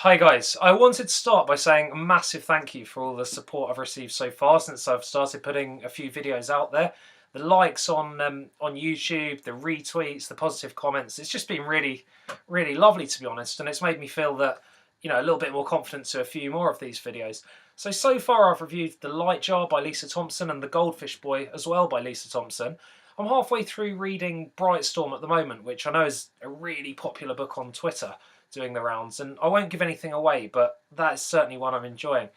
Hi guys, I wanted to start by saying a massive thank you for all the support I've received so far since I've started putting a few videos out there. The likes on YouTube, the retweets, the positive comments, it's just been really lovely, to be honest, and it's made me feel that, a little bit more confident to a few more of these videos. So far I've reviewed The Light Jar by Lisa Thompson and The Goldfish Boy as well by Lisa Thompson. I'm halfway through reading Brightstorm at the moment, which I know is a really popular book on Twitter doing the rounds, and I won't give anything away, but that is certainly one I'm enjoying.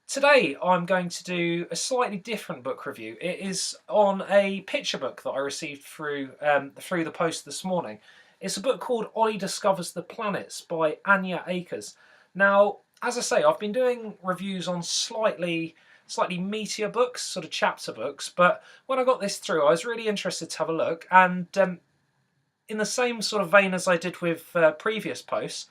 Today I'm going to do a slightly different book review. It is on a picture book that I received through the post this morning. It's a book called Ollie Discovers The Planets by Anya Acres. Now, as I say, I've been doing reviews on slightly meatier books, sort of chapter books, but when I got this through I was really interested to have a look, and in the same sort of vein as I did with previous posts,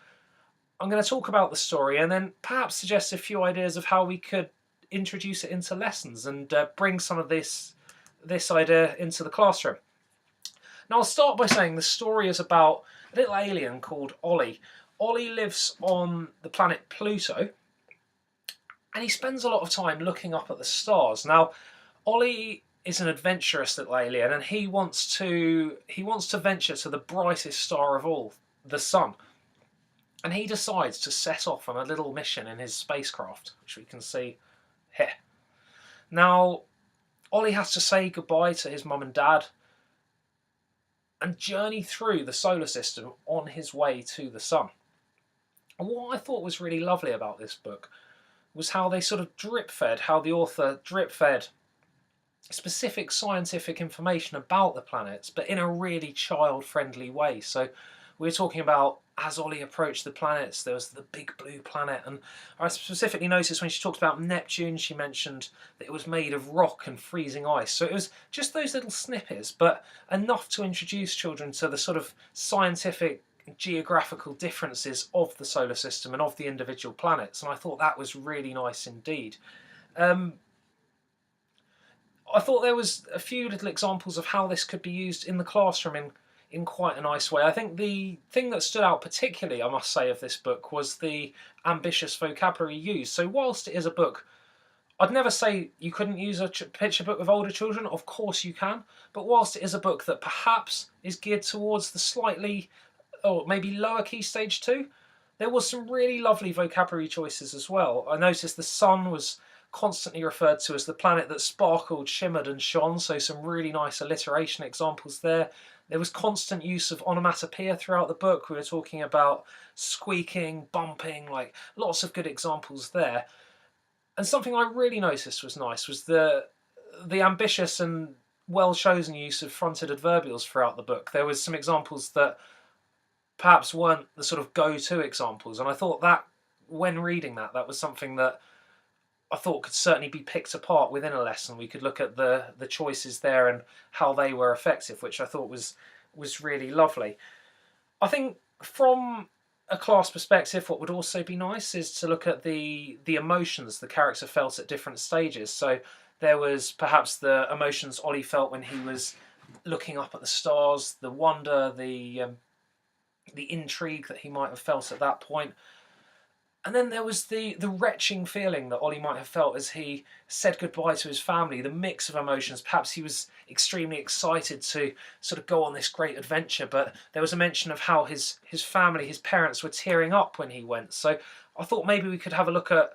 I'm going to talk about the story and then perhaps suggest a few ideas of how we could introduce it into lessons and bring some of this idea into the classroom. Now, I'll start by saying the story is about a little alien called Ollie. Ollie lives on the planet Pluto, and he spends a lot of time looking up at the stars. Now, Ollie is an adventurous little alien, and he wants to venture to the brightest star of all, the sun. And he decides to set off on a little mission in his spacecraft, which we can see here. Now, Ollie has to say goodbye to his mum and dad and journey through the solar system on his way to the sun. And what I thought was really lovely about this book was how they sort of how the author drip-fed specific scientific information about the planets, but in a really child-friendly way. So we're talking about, as Ollie approached the planets, there was the big blue planet, and I specifically noticed when she talked about Neptune, she mentioned that it was made of rock and freezing ice. So it was just those little snippets, but enough to introduce children to the sort of scientific geographical differences of the solar system and of the individual planets, and I thought that was really nice indeed. I thought there was a few little examples of how this could be used in the classroom in quite a nice way. I think the thing that stood out particularly, I must say, of this book was the ambitious vocabulary used. So whilst it is a book, I'd never say you couldn't use a picture book with older children. Of course you can. But whilst it is a book that perhaps is geared towards the slightly, or maybe lower key stage 2, there was some really lovely vocabulary choices as well. I noticed the sun was constantly referred to as the planet that sparkled, shimmered and shone, so some really nice alliteration examples there. There was constant use of onomatopoeia throughout the book. We were talking about squeaking, bumping, like lots of good examples there. And something I really noticed was nice was the ambitious and well-chosen use of fronted adverbials throughout the book. There was some examples that perhaps weren't the sort of go-to examples, and I thought that when reading that was something that I thought could certainly be picked apart within a lesson. We could look at the choices there and how they were effective, which I thought was really lovely. I think from a class perspective, what would also be nice is to look at the emotions the character felt at different stages. So there was perhaps the emotions Ollie felt when he was looking up at the stars, the wonder, the intrigue that he might have felt at that point. And then there was the retching feeling that Ollie might have felt as he said goodbye to his family, the mix of emotions. Perhaps he was extremely excited to sort of go on this great adventure, but there was a mention of how his family, his parents were tearing up when he went. So I thought maybe we could have a look at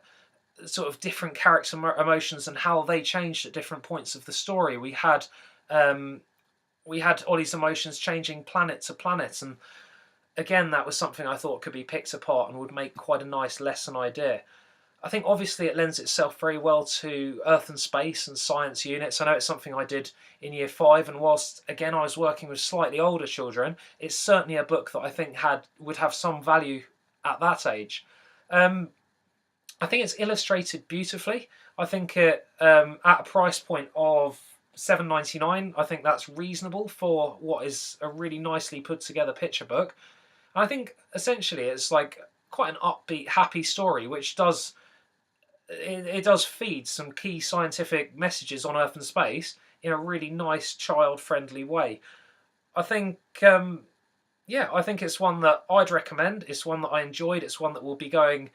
sort of different character emotions and how they changed at different points of the story. We had Ollie's emotions changing planet to planet, and again, that was something I thought could be picked apart and would make quite a nice lesson idea. I think obviously it lends itself very well to Earth and Space and science units. I know it's something I did in Year 5, and whilst again I was working with slightly older children, it's certainly a book that I think would have some value at that age. I think it's illustrated beautifully. I think it at a price point of $7.99, I think that's reasonable for what is a really nicely put together picture book. And I think essentially it's like quite an upbeat, happy story, which does feed some key scientific messages on Earth and space in a really nice, child-friendly way. I think yeah, I think it's one that I'd recommend. It's one that I enjoyed. It's one that will be going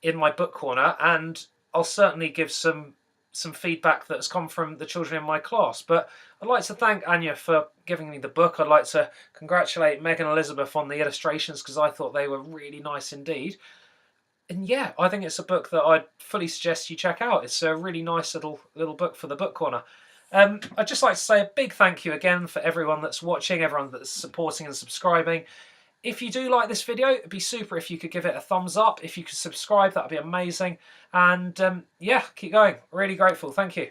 in my book corner, and I'll certainly give some feedback that has come from the children in my class. But I'd like to thank Anya for giving me the book. I'd like to congratulate Meg and Elizabeth on the illustrations because I thought they were really nice indeed. And yeah, I think it's a book that I'd fully suggest you check out. It's a really nice little book for the book corner. I'd just like to say a big thank you again for everyone that's watching, everyone that's supporting and subscribing. If you do like this video, it'd be super if you could give it a thumbs up. If you could subscribe, that'd be amazing. And yeah, keep going. Really grateful. Thank you.